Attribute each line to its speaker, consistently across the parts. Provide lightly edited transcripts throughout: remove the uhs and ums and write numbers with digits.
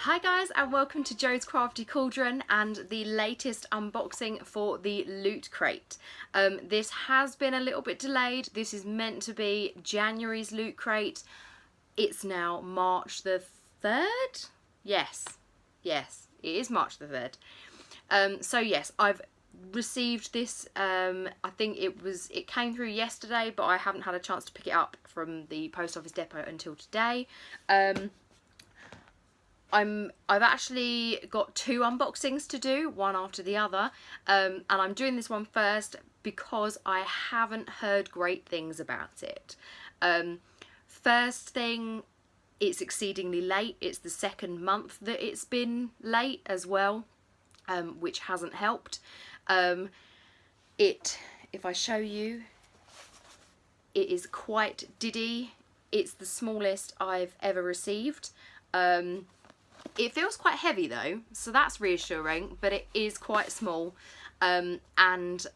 Speaker 1: Hi guys, and welcome to Jo's Crafty Cauldron and the latest unboxing for the Loot Crate. This has been a little bit delayed. This is meant to be January's Loot Crate. It's now March the 3rd? Yes, it is March the 3rd. So yes, I've received this. I think it came through yesterday, but I haven't had a chance to pick it up from the post office depot until today. I've actually got two unboxings to do, one after the other, and I'm doing this one first because I haven't heard great things about it. First thing, it's exceedingly late. It's the second month that it's been late as well, which hasn't helped. If I show you, it is quite diddy. It's the smallest I've ever received. It feels quite heavy though, so that's reassuring, but it is quite small, and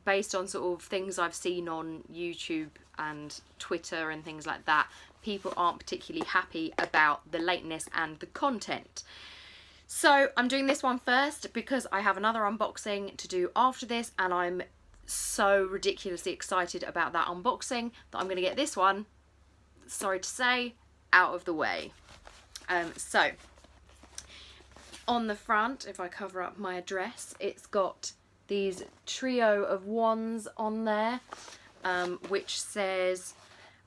Speaker 1: based on sort of things I've seen on YouTube and Twitter and things like that, people aren't particularly happy about the lateness and the content. So I'm doing this one first because I have another unboxing to do after this, and I'm so ridiculously excited about that unboxing that I'm going to get this one, sorry to say, out of the way. So on the front, if I cover up my address, it's got these trio of wands on there, which says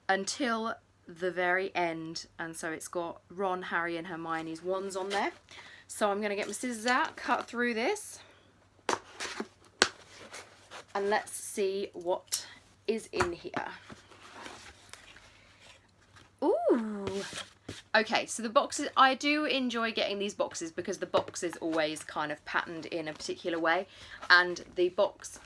Speaker 1: until the very end, and so it's got Ron, Harry and Hermione's wands on there. So I'm going to get my scissors out, cut through this, and let's see what is in here. Ooh! Okay, so the boxes, I do enjoy getting these boxes because the box is always kind of patterned in a particular way, and the box,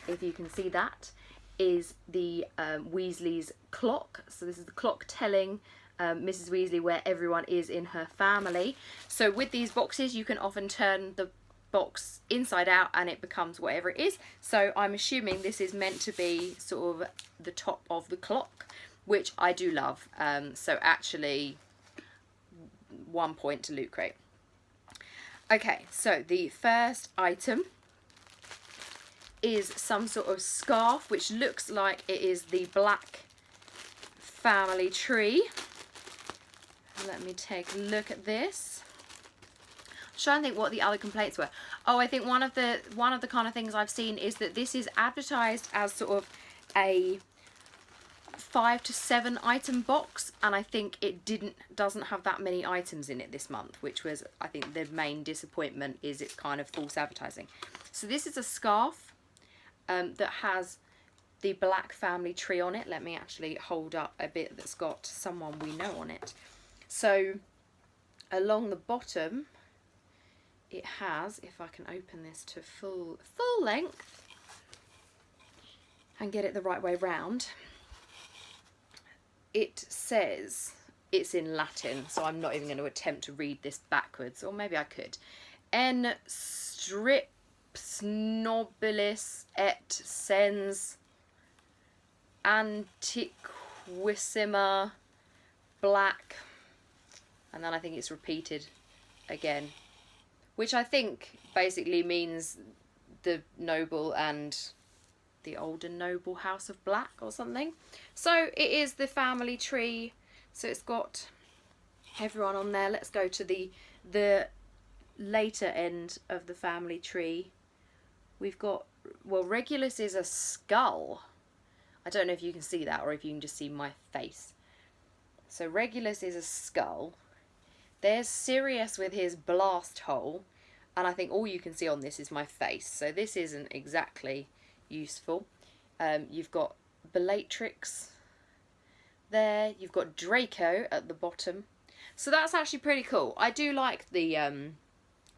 Speaker 1: if you can see that, is the Weasley's clock. So this is the clock telling Mrs. Weasley where everyone is in her family. So with these boxes you can often turn the box inside out and it becomes whatever it is. So I'm assuming this is meant to be sort of the top of the clock, which I do love. So actually, 1 point to Loot Crate. Okay, so the first item is some sort of scarf, which looks like it is the Black family tree. Let me take a look at this. I'm trying to think what the other complaints were. Oh, I think one of the kind of things I've seen is that this is advertised as sort of a 5 to 7 item box, and I think it doesn't have that many items in it this month, which was, I think, the main disappointment, is it's kind of false advertising. So this is a scarf that has the Black family tree on it. Let me actually hold up a bit that's got someone we know on it. So along the bottom it has, if I can open this to full length and get it the right way round, it says, it's in Latin, so I'm not even going to attempt to read this backwards, or maybe I could. En strips nobilis et sens antiquissima Black, and then I think it's repeated again, which I think basically means the noble and the old and noble house of Black or something. So it is the family tree, so it's got everyone on there. Let's go to the later end of the family tree. We've got, well, Regulus is a skull. I don't know if you can see that or if you can just see my face. So Regulus is a skull. There's Sirius with his blast hole, and I think all you can see on this is my face, so this isn't exactly useful. You've got Bellatrix there, you've got Draco at the bottom, so that's actually pretty cool. I do like the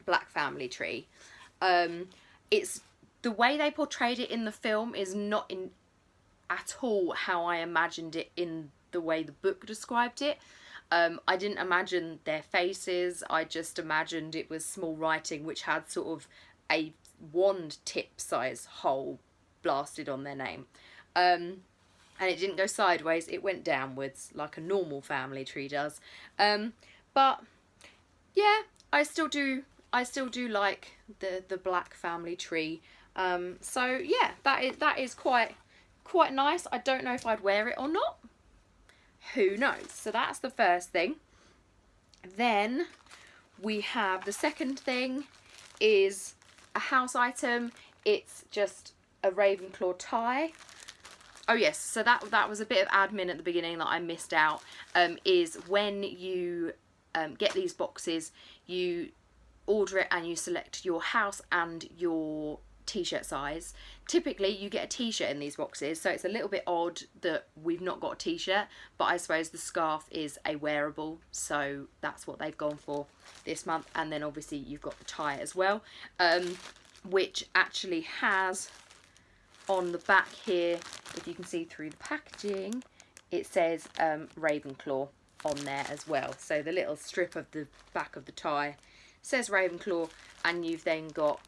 Speaker 1: Black family tree. It's the way they portrayed it in the film is not in at all how I imagined it in the way the book described it. I didn't imagine their faces, I just imagined it was small writing which had sort of a wand tip size hole blasted on their name. And it didn't go sideways, it went downwards like a normal family tree does. But yeah, I still do like the black family tree. So yeah, that is quite nice. I don't know if I'd wear it or not. Who knows? So that's the first thing. Then we have the second thing is a house item. It's just a Ravenclaw tie. Oh yes, so that was a bit of admin at the beginning that I missed out. Is when you get these boxes, you order it and you select your house and your t-shirt size. Typically you get a t-shirt in these boxes, so it's a little bit odd that we've not got a t-shirt, but I suppose the scarf is a wearable, so that's what they've gone for this month. And then obviously you've got the tie as well, which actually has on the back here, if you can see through the packaging, it says Ravenclaw on there as well. So the little strip of the back of the tie says Ravenclaw, and you've then got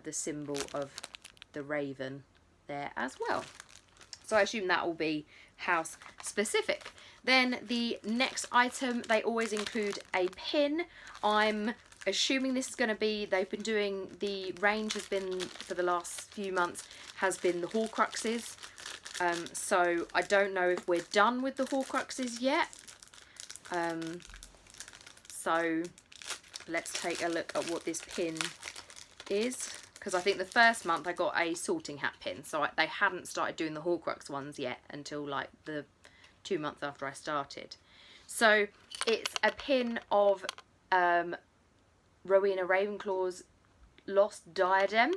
Speaker 1: the symbol of the raven there as well. So I assume that will be house specific. Then the next item, they always include a pin. I'm assuming this is going to be, they've been doing, the range has been, for the last few months, has been the Horcruxes. So I don't know if we're done with the Horcruxes yet. So let's take a look at what this pin is, because I think the first month I got a sorting hat pin, so they hadn't started doing the Horcrux ones yet until like the 2 months after I started. So it's a pin of Rowena Ravenclaw's lost diadem.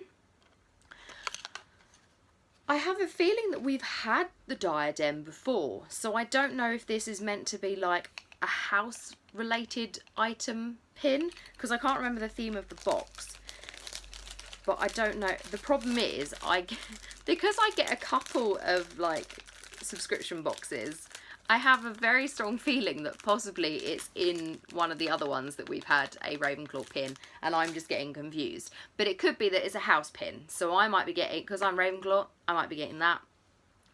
Speaker 1: I have a feeling that we've had the diadem before, so I don't know if this is meant to be like a house related item pin, because I can't remember the theme of the box. But I don't know. The problem is, because I get a couple of like subscription boxes, I have a very strong feeling that possibly it's in one of the other ones that we've had a Ravenclaw pin, and I'm just getting confused. But it could be that it's a house pin, so I might be getting, because I'm Ravenclaw, I might be getting that.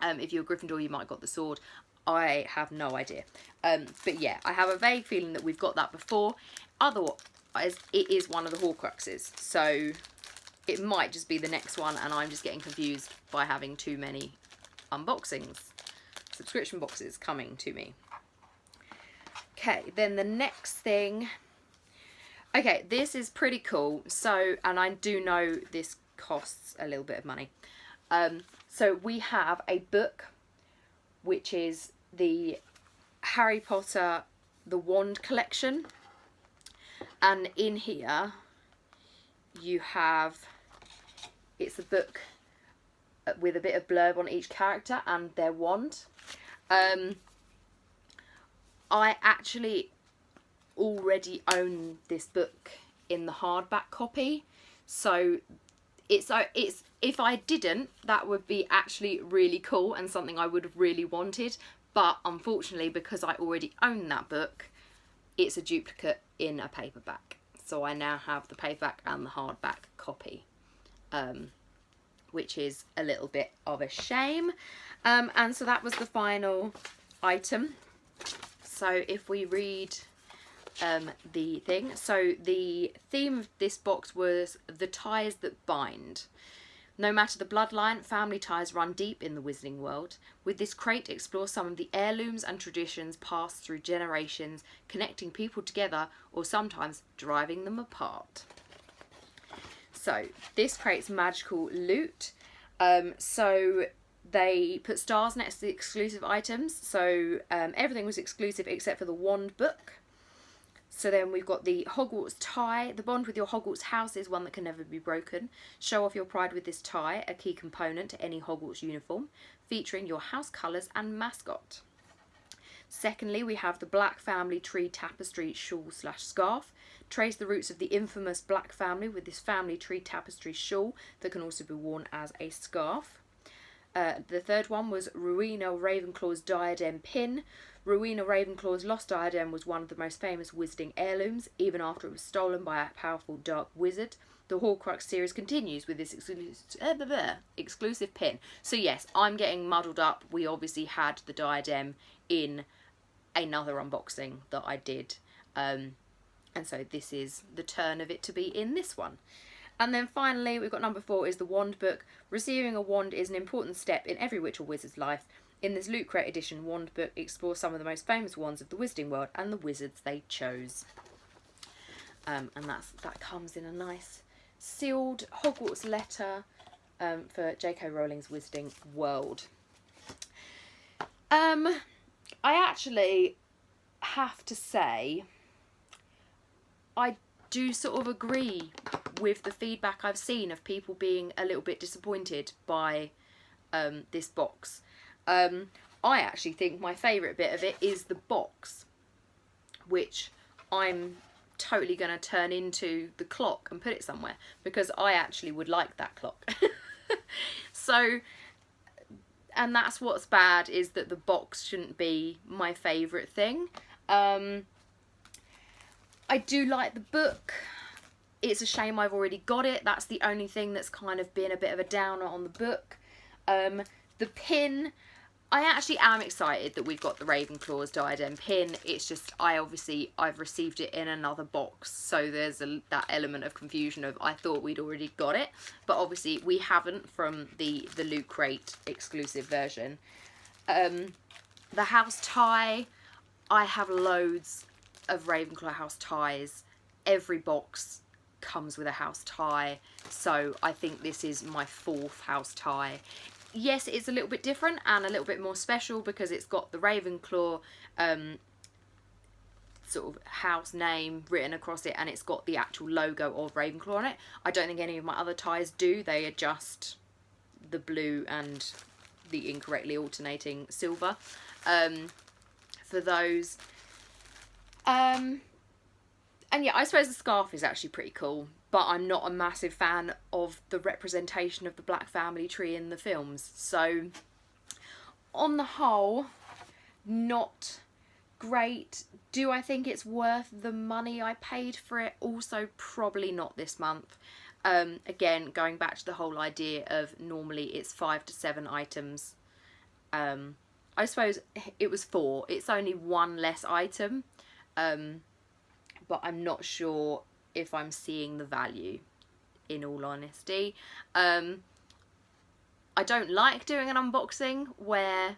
Speaker 1: If you're Gryffindor, you might have got the sword. I have no idea. But yeah, I have a vague feeling that we've got that before. Otherwise, it is one of the Horcruxes, so it might just be the next one, and I'm just getting confused by having too many unboxings. Subscription boxes coming to me. Okay, then the next thing. Okay, this is pretty cool. So, and I do know this costs a little bit of money. So we have a book, which is the Harry Potter The Wand Collection. And in here, you have, it's a book with a bit of blurb on each character and their wand. I actually already own this book in the hardback copy, so it's if I didn't, that would be actually really cool and something I would have really wanted, but unfortunately, because I already own that book, it's a duplicate in a paperback. So I now have the paperback and the hardback copy, which is a little bit of a shame. And so that was the final item. So if we read the thing. So the theme of this box was the ties that bind. No matter the bloodline, family ties run deep in the Wizarding world. With this crate, explore some of the heirlooms and traditions passed through generations, connecting people together or sometimes driving them apart. So this crate's magical loot. So they put stars next to the exclusive items. So everything was exclusive except for the wand book. So then we've got the Hogwarts tie. The bond with your Hogwarts house is one that can never be broken. Show off your pride with this tie, a key component to any Hogwarts uniform, featuring your house colours and mascot. Secondly, we have the Black Family Tree Tapestry shawl/scarf. Trace the roots of the infamous Black family with this family tree tapestry shawl that can also be worn as a scarf. The third one was Rowena Ravenclaw's diadem pin. Rowena Ravenclaw's lost diadem was one of the most famous Wizarding heirlooms, even after it was stolen by a powerful dark wizard. The Horcrux series continues with this exclusive pin. So yes, I'm getting muddled up. We obviously had the diadem in another unboxing that I did And so this is the turn of it to be in this one. And then finally, we've got number 4 is the Wand book. Receiving a wand is an important step in every witch or wizard's life. In this Loot Crate edition wand book, explores some of the most famous wands of the wizarding world and the wizards they chose. And that comes in a nice sealed Hogwarts letter for J.K. Rowling's Wizarding World. I actually have to say, I do sort of agree with the feedback I've seen of people being a little bit disappointed by this box. I actually think my favourite bit of it is the box, which I'm totally going to turn into the clock and put it somewhere, because I actually would like that clock. So, and that's what's bad, is that the box shouldn't be my favourite thing. I do like the book. It's a shame I've already got it. That's the only thing that's kind of been a bit of a downer on the book. The pin, I actually am excited that we've got the Ravenclaw's diadem pin. It's just, I've received it in another box, so there's that element of confusion of I thought we'd already got it, but obviously we haven't from the Loot Crate exclusive version. The house tie, I have loads of Ravenclaw house ties. Every box comes with a house tie, so I think this is my 4th house tie. Yes, it's a little bit different and a little bit more special because it's got the Ravenclaw sort of house name written across it, and it's got the actual logo of Ravenclaw on it. I don't think any of my other ties do. They are just the blue and the incorrectly alternating silver for those. And yeah, I suppose the scarf is actually pretty cool, but I'm not a massive fan of the representation of the Black family tree in the films. So, on the whole, not great. Do I think it's worth the money I paid for it? Also, probably not this month. Again, going back to the whole idea of normally it's 5 to 7 items. I suppose it was 4. It's only 1 less item. But I'm not sure if I'm seeing the value, in all honesty. I don't like doing an unboxing where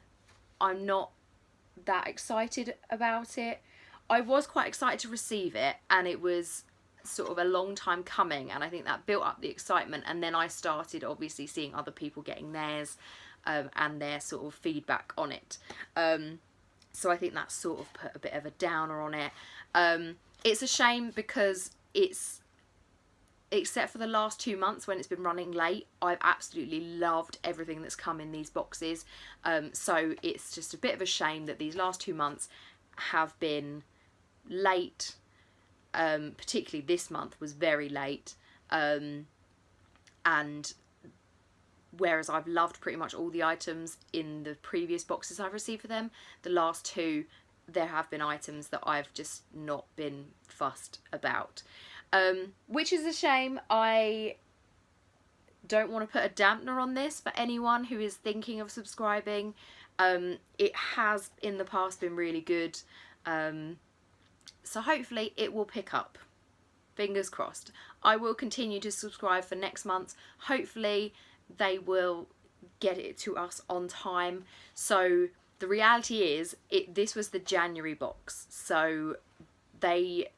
Speaker 1: I'm not that excited about it. I was quite excited to receive it, and it was sort of a long time coming, and I think that built up the excitement, and then I started obviously seeing other people getting theirs and their sort of feedback on it. So I think that sort of put a bit of a downer on it. It's a shame because it's, except for the last 2 months when it's been running late, I've absolutely loved everything that's come in these boxes. So it's just a bit of a shame that these last 2 months have been late. Particularly this month was very late. And whereas I've loved pretty much all the items in the previous boxes I've received for them, the last 2, there have been items that I've just not been fussed about. Which is a shame. I don't want to put a dampener on this for anyone who is thinking of subscribing. It has in the past been really good. So hopefully it will pick up. Fingers crossed. I will continue to subscribe for next month. Hopefully they will get it to us on time. So the reality is, this was the January box. So they,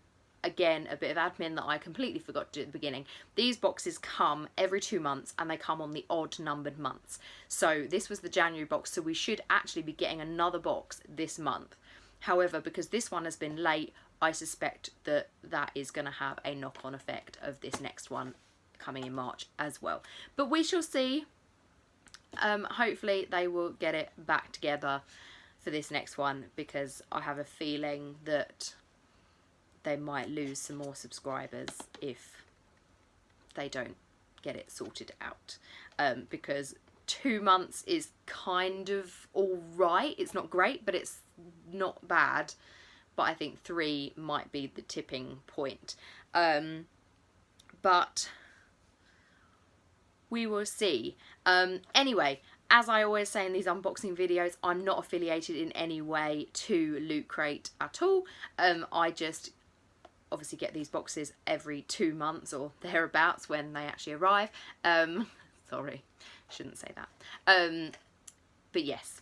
Speaker 1: again, a bit of admin that I completely forgot to do at the beginning. These boxes come every 2 months and they come on the odd numbered months. So this was the January box, so we should actually be getting another box this month. However, because this one has been late, I suspect that that is going to have a knock-on effect of this next one coming in March as well. But we shall see. Hopefully they will get it back together for this next one, because I have a feeling that they might lose some more subscribers if they don't get it sorted out. Because 2 months is kind of alright. It's not great, but it's not bad. But I think 3 might be the tipping point. But we will see. Anyway, as I always say in these unboxing videos, I'm not affiliated in any way to Loot Crate at all. I just obviously get these boxes every 2 months or thereabouts when they actually arrive. Sorry, shouldn't say that. But yes,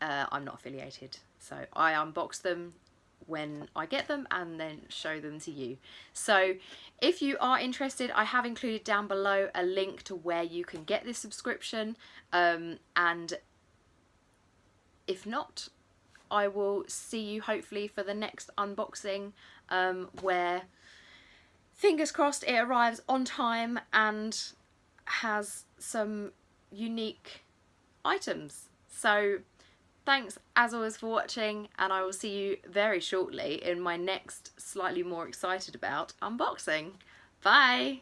Speaker 1: I'm not affiliated, so I unbox them when I get them and then show them to you. So if you are interested, I have included down below a link to where you can get this subscription, and if not, I will see you hopefully for the next unboxing, where fingers crossed it arrives on time and has some unique items. So thanks as always for watching, and I will see you very shortly in my next slightly more excited about unboxing. Bye!